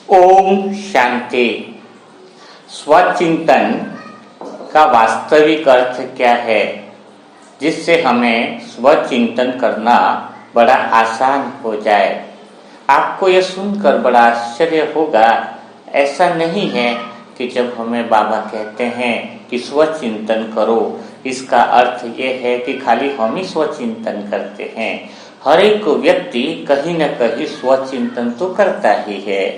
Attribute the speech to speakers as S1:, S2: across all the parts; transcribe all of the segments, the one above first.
S1: ओम शांति। स्वचिंतन का वास्तविक अर्थ क्या है, जिससे हमें स्वचिंतन करना बड़ा आसान हो जाए। आपको यह सुनकर बड़ा आश्चर्य होगा, ऐसा नहीं है कि जब हमें बाबा कहते हैं कि स्वचिंतन करो, इसका अर्थ ये है कि खाली हम ही स्वचिंतन करते हैं। हर एक व्यक्ति कहीं न कहीं स्वचिंतन तो करता ही है,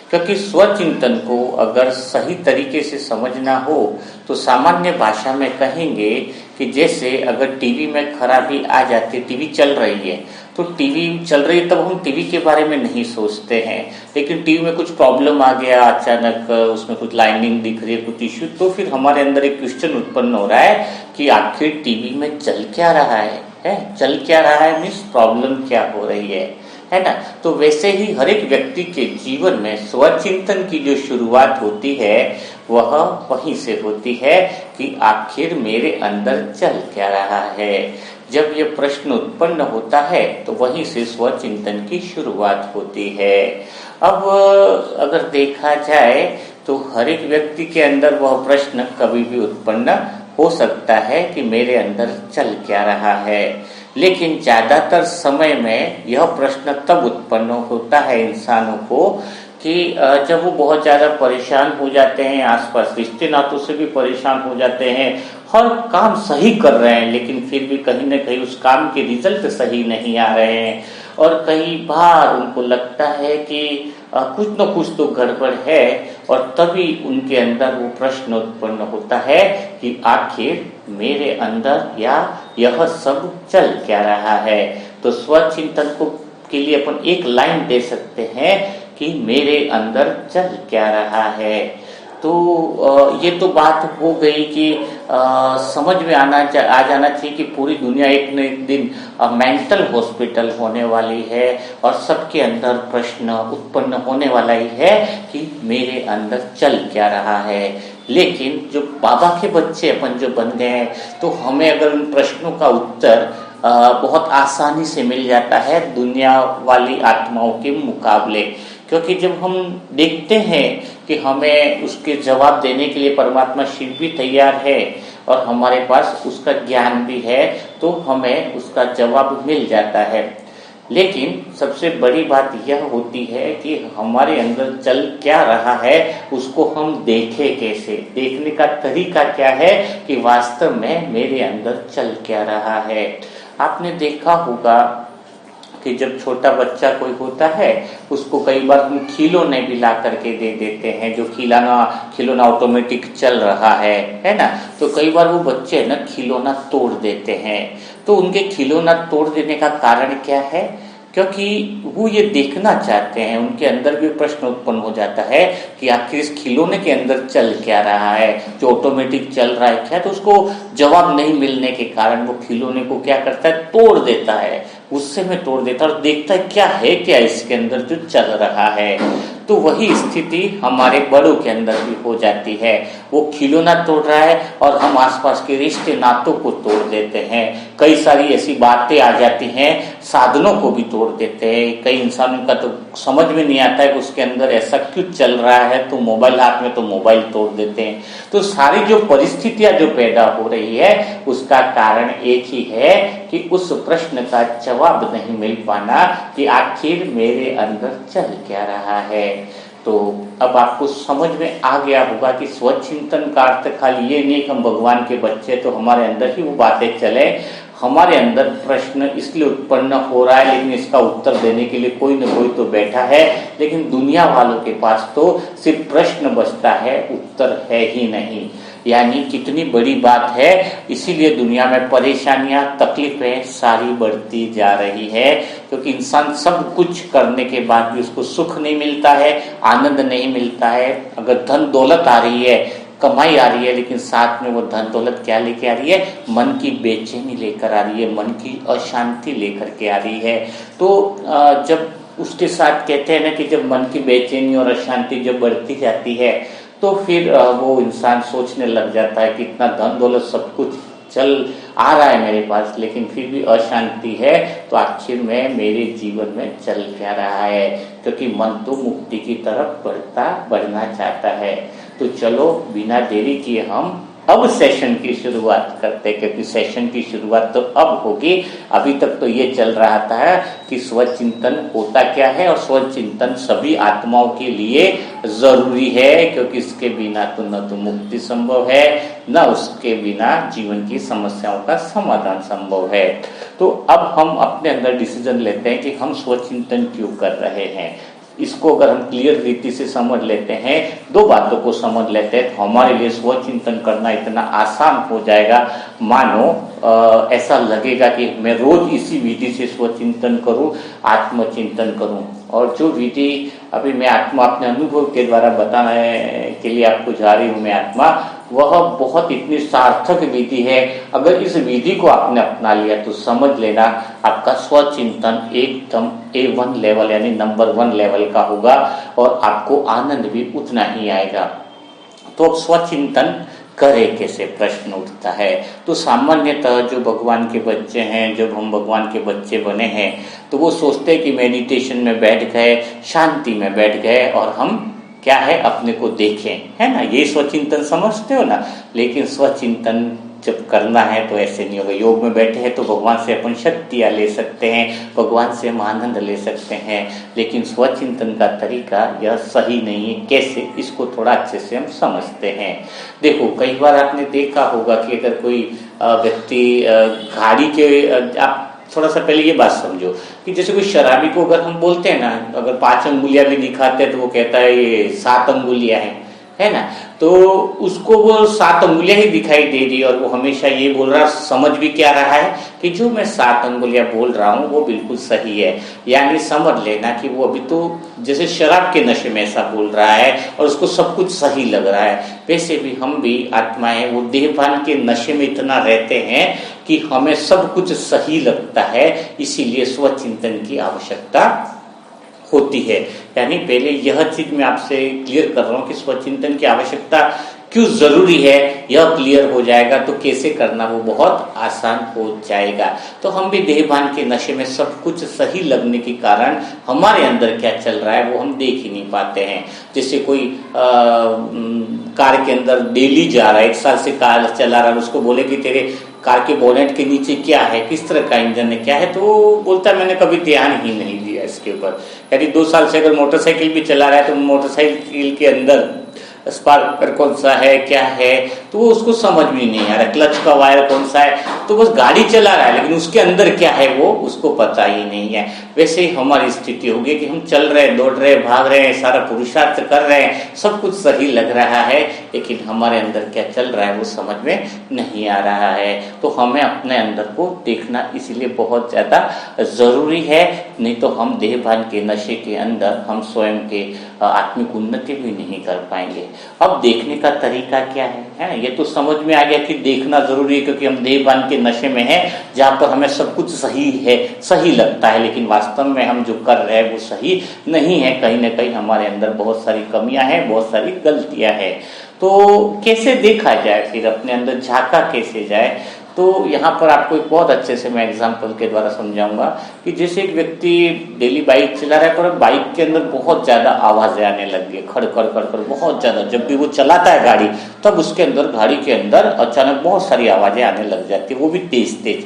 S1: क्योंकि स्वचिंतन को अगर सही तरीके से समझना हो तो सामान्य भाषा में कहेंगे कि जैसे अगर टीवी में खराबी आ जाती, टीवी चल रही है तो टीवी चल रही है, तब हम टीवी के बारे में नहीं सोचते हैं। लेकिन टीवी में कुछ प्रॉब्लम आ गया, अचानक उसमें कुछ लाइनिंग दिख रही है, कुछ इश्यू, तो फिर हमारे अंदर एक क्वेश्चन उत्पन्न हो रहा है कि आखिर टीवी में चल क्या रहा है? चल क्या रहा है मीन्स प्रॉब्लम क्या हो रही है ना। तो वैसे ही हर एक व्यक्ति के जीवन में स्वचिंतन की जो शुरुआत होती है वह वहीं से होती है कि आखिर मेरे अंदर चल क्या रहा है। जब ये प्रश्न उत्पन्न होता है तो वहीं से स्वचिंतन की शुरुआत होती है। अब अगर देखा जाए तो हर एक व्यक्ति के अंदर वह प्रश्न कभी भी उत्पन्न हो सकता है कि मेरे अंदर चल क्या रहा है, लेकिन ज्यादातर समय में यह प्रश्न तब उत्पन्न होता है इंसानों को कि जब वो बहुत ज्यादा परेशान हो जाते हैं, आसपास रिश्ते नातों से भी परेशान हो जाते हैं, हर काम सही कर रहे हैं लेकिन फिर भी कहीं न कहीं उस काम के रिजल्ट सही नहीं आ रहे हैं, और कई बार उनको लगता है कि कुछ न कुछ तो गड़बड़ है, और तभी उनके अंदर वो प्रश्न उत्पन्न होता है कि आखिर मेरे अंदर या यह सब चल क्या रहा है। तो स्वचिंतन को के लिए अपन एक लाइन दे सकते हैं कि मेरे अंदर चल क्या रहा है। तो ये तो बात हो गई कि समझ में आ जाना चाहिए कि पूरी दुनिया एक न एक दिन मेंटल हॉस्पिटल होने वाली है, और सबके अंदर प्रश्न उत्पन्न होने वाला ही है कि मेरे अंदर चल क्या रहा है। लेकिन जो बाबा के बच्चे अपन जो बन गए हैं, तो हमें अगर उन प्रश्नों का उत्तर बहुत आसानी से मिल जाता है दुनिया वाली आत्माओं के मुकाबले, क्योंकि जब हम देखते हैं कि हमें उसके जवाब देने के लिए परमात्मा शिव भी तैयार है और हमारे पास उसका ज्ञान भी है, तो हमें उसका जवाब मिल जाता है। लेकिन सबसे बड़ी बात यह होती है कि हमारे अंदर चल क्या रहा है, उसको हम देखें कैसे। देखने का तरीका क्या है कि वास्तव में मेरे अंदर चल क्या रहा है। आपने देखा होगा कि जब छोटा बच्चा कोई होता है, उसको कई बार हम खिलौने भी ला करके दे देते हैं, जो खिलौना ऑटोमेटिक चल रहा है ना। तो कई बार वो बच्चे ना खिलौना तोड़ देते हैं। तो उनके खिलौना तोड़ देने का कारण क्या है? क्योंकि वो ये देखना चाहते हैं, उनके अंदर भी प्रश्न उत्पन्न हो जाता है कि आखिर इस खिलौने के अंदर चल क्या रहा है, जो ऑटोमेटिक चल रहा है क्या। तो उसको जवाब नहीं मिलने के कारण वो खिलौने को क्या करता है, तोड़ देता है, गुस्से में तोड़ देता है और देखता है क्या है, क्या इसके अंदर जो चल रहा है। तो वही स्थिति हमारे बड़ों के अंदर भी हो जाती है। वो खिलौना तोड़ रहा है और हम आसपास के रिश्ते नातों को तोड़ देते हैं। कई सारी ऐसी बातें आ जाती हैं, साधनों को भी तोड़ देते हैं। कई इंसानों का तो समझ में नहीं आता है कि उसके अंदर ऐसा क्यों चल रहा है, तो मोबाइल हाथ में तो मोबाइल तोड़ देते हैं। तो सारी जो परिस्थितियां जो पैदा हो रही है, उसका कारण एक ही है कि उस प्रश्न का जवाब नहीं मिल पाना कि आखिर मेरे अंदर चल क्या रहा है। तो अब आपको समझ में आ गया होगा कि स्वचिंतन का अर्थ खाली ये नहीं कि हम भगवान के बच्चे तो हमारे अंदर ही वो बातें चले। हमारे अंदर प्रश्न इसलिए उत्पन्न हो रहा है, लेकिन इसका उत्तर देने के लिए कोई न कोई तो बैठा है, लेकिन दुनिया वालों के पास तो सिर्फ प्रश्न बचता है, उत्तर है ही नहीं। यानी कितनी बड़ी बात है। इसीलिए दुनिया में परेशानियां, तकलीफें सारी बढ़ती जा रही है, क्योंकि इंसान सब कुछ करने के बाद भी उसको सुख नहीं मिलता है, आनंद नहीं मिलता है। अगर धन दौलत आ रही है, कमाई आ रही है, लेकिन साथ में वो धन दौलत क्या लेके आ रही है, मन की बेचैनी लेकर आ रही है, मन की अशांति लेकर के आ रही है। तो जब उसके साथ कहते हैं ना कि जब मन की बेचैनी और अशांति जब बढ़ती जाती है, तो फिर वो इंसान सोचने लग जाता है कि इतना धन दौलत सब कुछ चल आ रहा है मेरे पास, लेकिन फिर भी अशांति है, तो आखिर में मेरे जीवन में चल क्या रहा है? क्योंकि मन तो मुक्ति की तरफ बढ़ना चाहता है। तो चलो बिना देरी किए हम अब सेशन की शुरुआत करते, क्योंकि सेशन की शुरुआत तो अब होगी। अभी तक तो ये चल रहा था कि स्वचिंतन होता क्या है, और स्वचिंतन सभी आत्माओं के लिए जरूरी है, क्योंकि इसके बिना तो न तो मुक्ति संभव है, न उसके बिना जीवन की समस्याओं का समाधान संभव है। तो अब हम अपने अंदर डिसीजन लेते हैं कि हम स्वचिंतन क्यों कर रहे हैं। इसको अगर हम क्लियर रीति से समझ लेते हैं, दो बातों को समझ लेते हैं, तो हमारे लिए स्वचिंतन करना इतना आसान हो जाएगा। मानो ऐसा लगेगा कि मैं रोज इसी विधि से स्वचिंतन करूं, आत्मचिंतन करूं। और जो विधि अभी मैं आत्मा अपने अनुभव के द्वारा बताने के लिए आपको जा रही हूं, मैं आत्मा, वह बहुत इतनी सार्थक विधि है। अगर इस विधि को आपने अपना लिया तो समझ लेना आपका स्वचिंतन एकदम A1 लेवल यानी नंबर 1 लेवल का होगा, और आपको आनंद भी उतना ही आएगा। तो स्वचिंतन करे कैसे प्रश्न उठता है। तो सामान्यतः जो भगवान के बच्चे हैं, जब हम भगवान के बच्चे बने हैं, तो वो सोचते हैं कि मेडिटेशन में बैठ गए, शांति में बैठ गए, और हम क्या है अपने को देखें, है ना, ये स्वचिंतन समझते हो ना। लेकिन स्वचिंतन जब करना है तो ऐसे नहीं होगा। योग में बैठे हैं तो भगवान से अपन शक्तियां ले सकते हैं, भगवान से हम आनंद ले सकते हैं, लेकिन स्वचिंतन का तरीका यह सही नहीं है। कैसे, इसको थोड़ा अच्छे से हम समझते हैं। देखो, कई बार आपने देखा होगा कि अगर कोई व्यक्ति गाड़ी के, आप थोड़ा सा पहले ये बात समझो कि जैसे कोई शराबी को अगर हम बोलते हैं ना, अगर 5 अंगुलियां भी दिखाते हैं तो वो कहता है ये 7 अंगुलियां हैं, है ना। तो उसको वो 7 अंगुलियां ही दिखाई दे रही, और वो हमेशा ये बोल रहा, समझ भी क्या रहा है कि जो मैं 7 अंगुलियां बोल रहा हूँ वो बिल्कुल सही है। यानी समझ लेना कि वो अभी तो जैसे शराब के नशे में ऐसा बोल रहा है और उसको सब कुछ सही लग रहा है। वैसे भी हम भी आत्माएं वो देहभान के नशे में इतना रहते हैं कि हमें सब कुछ सही लगता है, इसीलिए स्वचिंतन की आवश्यकता होती है। यानी पहले यह चीज मैं आपसे क्लियर कर रहा हूं कि स्वचिंतन की आवश्यकता क्यों जरूरी है, यह क्लियर हो जाएगा तो कैसे करना वो बहुत आसान हो जाएगा। तो हम भी देहभान के नशे में सब कुछ सही लगने के कारण हमारे अंदर क्या चल रहा है वो हम देख ही नहीं पाते हैं। जैसे कोई कार के अंदर डेली जा रहा है, 1 साल से कार चला रहा है, उसको बोले कि तेरे कार के बोनेट के नीचे क्या है, किस तरह का इंजन है, क्या है, तो वो बोलता है मैंने कभी ध्यान ही नहीं दिया इसके ऊपर। यानी 2 साल से अगर मोटरसाइकिल भी चला रहा है तो मोटरसाइकिल के अंदर स्पार्कर कौन सा है, क्या है, तो वो उसको समझ भी नहीं आ रहा। क्लच का वायर कौन सा है, तो बस गाड़ी चला रहा है, लेकिन उसके अंदर क्या है वो उसको पता ही नहीं है। वैसे ही हमारी स्थिति होगी कि हम चल रहे हैं, दौड़ रहे हैं, भाग रहे हैं, सारा पुरुषार्थ कर रहे हैं, सब कुछ सही लग रहा है, लेकिन हमारे अंदर क्या चल रहा है वो समझ में नहीं आ रहा है। तो हमें अपने अंदर को देखना इसलिए बहुत ज्यादा जरूरी है, नहीं तो हम देहभान के नशे के अंदर हम स्वयं के आत्मिक उन्नति भी नहीं कर पाएंगे। अब देखने का तरीका क्या है ना, ये तो समझ में आ गया कि देखना जरूरी है, क्योंकि हम देहभान के नशे में हैं जहां पर हमें सब कुछ सही है, सही लगता है, लेकिन वास्तव में हम जो कर रहे हैं वो सही नहीं है। कहीं ना कहीं हमारे अंदर बहुत सारी कमियां हैं, बहुत सारी गलतियां हैं। तो कैसे देखा जाए, फिर अपने अंदर झांका कैसे जाए, तो यहाँ पर आपको एक बहुत अच्छे से मैं एग्जांपल के द्वारा समझाऊंगा कि जैसे एक व्यक्ति डेली बाइक चला रहा है, पर बाइक के अंदर बहुत ज्यादा आवाजें आने लग गई, खड़खड़ खड़खड़ बहुत ज्यादा। जब भी वो चलाता है गाड़ी, तब उसके अंदर, गाड़ी के अंदर अचानक बहुत सारी आवाजें आने लग जाती है, वो भी तेज तेज।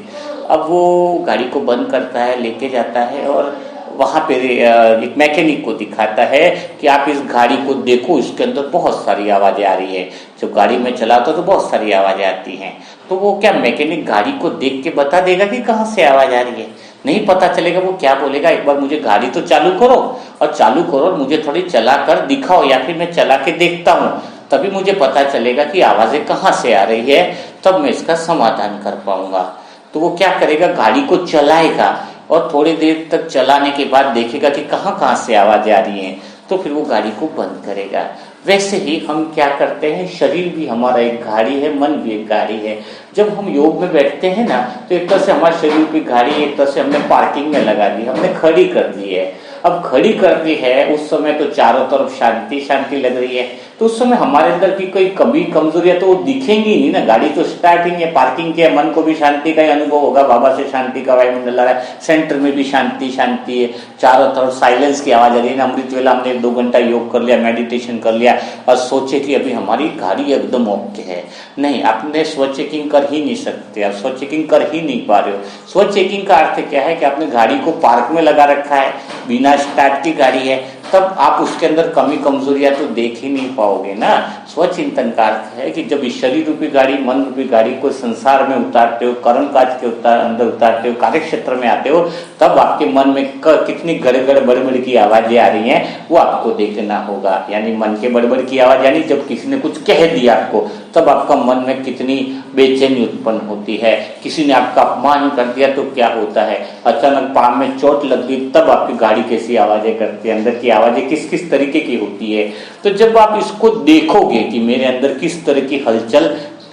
S1: अब वो गाड़ी को बंद करता है, लेके जाता है और वहां पे एक मैकेनिक को दिखाता है कि आप इस गाड़ी को देखो, इसके अंदर बहुत सारी आवाजें आ रही है। जब गाड़ी में चलाता तो बहुत सारी आवाजें आती हैं, तो वो क्या मैकेनिक गाड़ी को देख के बता देगा कि कहाँ से आवाज आ रही है? नहीं पता चलेगा। वो क्या बोलेगा, एक बार मुझे गाड़ी तो चालू करो, और चालू करो और मुझे थोड़ी चला कर दिखाओ, या फिर मैं चला के देखता हूँ, तभी मुझे पता चलेगा कि आवाजें कहाँ से आ रही है, तब मैं इसका समाधान कर पाऊंगा। तो वो क्या करेगा, गाड़ी को चलाएगा और थोड़ी देर तक चलाने के बाद देखेगा कि कहाँ कहाँ से आवाजें आ रही हैं, तो फिर वो गाड़ी को बंद करेगा। वैसे ही हम क्या करते हैं, शरीर भी हमारा एक गाड़ी है, मन भी एक गाड़ी है। जब हम योग में बैठते हैं ना, तो एक तरह से हमारा शरीर भी गाड़ी, एक तरह से हमने पार्किंग में लगा दी, हमने खड़ी कर दी है। अब खड़ी कर दी है, उस समय तो चारों तरफ शांति शांति लग रही है, तो उस समय हमारे अंदर की कोई कमी कमजोरियां तो वो दिखेंगी नहीं ना। गाड़ी तो स्टार्टिंग है, पार्किंग के, मन को भी शांति का ही अनुभव होगा, बाबा से शांति का वायुमंडल आ रहा है, सेंटर में भी शांति शांति है, चारों तरफ साइलेंस की आवाज आ रही है ना। अमृत वेला हमने 2 घंटा योग कर लिया, मेडिटेशन कर लिया और सोचे कि अभी हमारी गाड़ी एकदम ओके है। नहीं, आपने स्व चेकिंग कर ही नहीं सकते, आप स्व चेकिंग कर ही नहीं पा रहे हो। स्व चेकिंग का अर्थ क्या है कि आपने गाड़ी को पार्क में लगा रखा है, बिना स्टार्ट की गाड़ी है, तब आप उसके अंदर कमी कमजोरियां तो देख ही नहीं पाओगे ना। स्वचिंतन का अर्थ है कि जब इस शरीर रूपी गाड़ी, मन रूपी गाड़ी को संसार में उतारते हो, कर्म काज के अंदर उतारते हो, कार्य क्षेत्र में आते हो, तब आपके मन में कितनी गड़गड़ बड़बड़ की आवाजें आ रही हैं वो आपको देखना होगा। यानी मन के बड़बड़ की आवाज, यानी जब किसी ने कुछ कह दिया आपको, तब आपका मन में कितनी बेचैनी उत्पन्न होती है। किसी ने आपका अपमान कर दिया तो क्या होता है, अचानक पाँव में चोट लग गई, तब आपकी गाड़ी कैसी आवाजें करती है, अंदर की आवाजें किस किस तरीके की होती है। तो जब आप इसको देखोगे कि मेरे अंदर किस तरह की हलचल,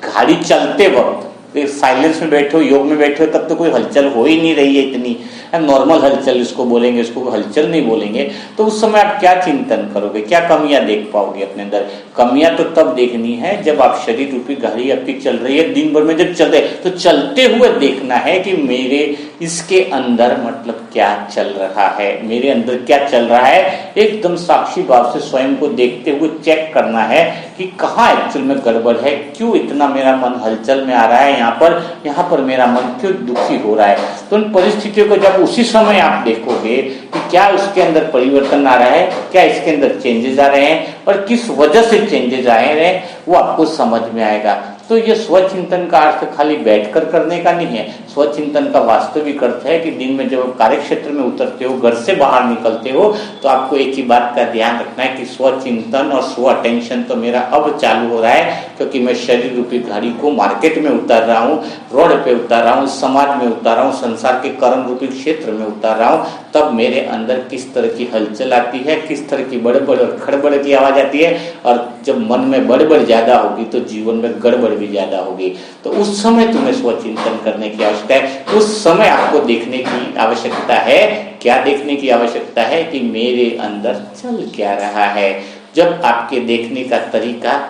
S1: गाड़ी चलते वक्त साइलेंस में बैठे हो, योग में बैठे हो, तब तो कोई हलचल हो ही नहीं रही है, इतनी नॉर्मल हलचल इसको बोलेंगे, इसको हलचल नहीं बोलेंगे। तो उस समय आप क्या चिंतन करोगे, क्या कमियां देख पाओगे अपने अंदर। कमियां तो तब देखनी है जब आप शरीर रूपी गाड़ी आपकी चल रही है, दिन भर में जब चलते, तो चलते हुए देखना है कि मेरे इसके अंदर मतलब क्या चल रहा है, मेरे अंदर क्या चल रहा है। एकदम साक्षी भाव से स्वयं को देखते हुए चेक करना है कि कहाँ एक्चुअल में गड़बड़ है, क्यों इतना मेरा मन हलचल में आ रहा है, यहाँ पर मेरा मन क्यों दुखी हो रहा है। तो उन परिस्थितियों को जब उसी समय आप देखोगे कि क्या उसके अंदर परिवर्तन आ रहा है, क्या इसके अंदर चेंजेस आ रहे हैं और किस वजह से चेंजेस आए हैं, वो आपको समझ में आएगा। तो ये स्वचिंतन का अर्थ खाली बैठकर करने का नहीं है। स्वचिंतन का वास्तविक अर्थ है कि दिन में जब आप कार्य क्षेत्र में उतरते हो, घर से बाहर निकलते हो, तो आपको एक ही बात का ध्यान रखना है कि स्वचिंतन और स्व अटेंशन तो मेरा अब चालू हो रहा है, क्योंकि मैं शरीर रूपी गाड़ी को मार्केट में उतार रहा हूँ, रोड पे उतार रहा हूँ, समाज में उतार रहा हूँ, संसार के कर्म रूपी क्षेत्र में उतार रहा हूँ। तब मेरे अंदर किस तरह की हलचल आती है, किस तरह की बड़बड़ और खड़बड़ की आवाज आती है। और जब मन में बड़बड़ ज्यादा होगी तो जीवन में गड़बड़ भी ज्यादा होगी। तो उस समय तुम्हें स्वचिंतन करने की आवश्यकता है। उस समय आपको देखने की आवश्यकता है, क्या देखने की आवश्यकता है कि मेरे अंदर चल क्या रहा है। जब आपके देखने का तरीका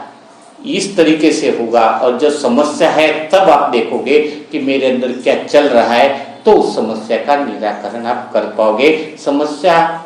S1: इस तरीके से होगा और जब समस्या है तब आप देखोगे कि मेरे अंदर क्या चल रहा है, तो उस समस्या का निराकरण आप कर पाओगे। समस्या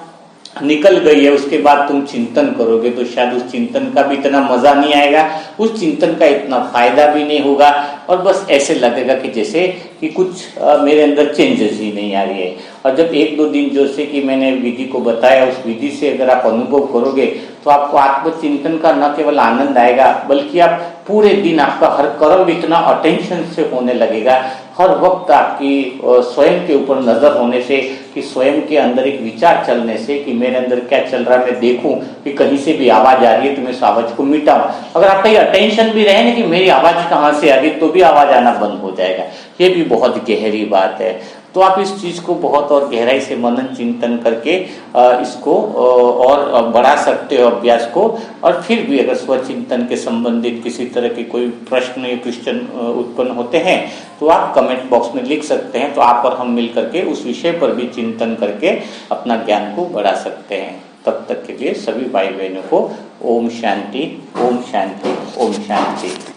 S1: निकल गई है, उसके बाद तुम चिंतन करोगे तो शायद उस चिंतन का भी इतना मजा नहीं आएगा, उस चिंतन का इतना फायदा भी नहीं होगा, और बस ऐसे लगेगा कि जैसे कि कुछ मेरे अंदर चेंजेस ही नहीं आ रही है। और जब 1-2 दिन जैसे कि मैंने विधि को बताया, उस विधि से अगर आप अनुभव करोगे तो आपको आत्मचिंतन का न केवल आनंद आएगा, बल्कि आप पूरे दिन आपका हर कर्म इतना अटेंशन से होने लगेगा, हर वक्त आपकी स्वयं के ऊपर नजर होने से, कि स्वयं के अंदर एक विचार चलने से कि मेरे अंदर क्या चल रहा है, मैं देखूं कि कहीं से भी आवाज आ रही है तो मैं उस आवाज को मिटाऊं। अगर आपका ये अटेंशन भी रहे ना कि मेरी आवाज कहाँ से आ रही, तो भी आवाज आना बंद हो जाएगा। ये भी बहुत गहरी बात है। तो आप इस चीज को बहुत और गहराई से मनन चिंतन करके इसको और बढ़ा सकते हो अभ्यास को। और फिर भी अगर स्वचिंतन के संबंधित किसी तरह के कोई प्रश्न या क्वेश्चन उत्पन्न होते हैं तो आप कमेंट बॉक्स में लिख सकते हैं, तो आप और हम मिल करके उस विषय पर भी चिंतन करके अपना ज्ञान को बढ़ा सकते हैं। तब तक के लिए सभी भाई बहनों को ओम शांति, ओम शांति, ओम शांति।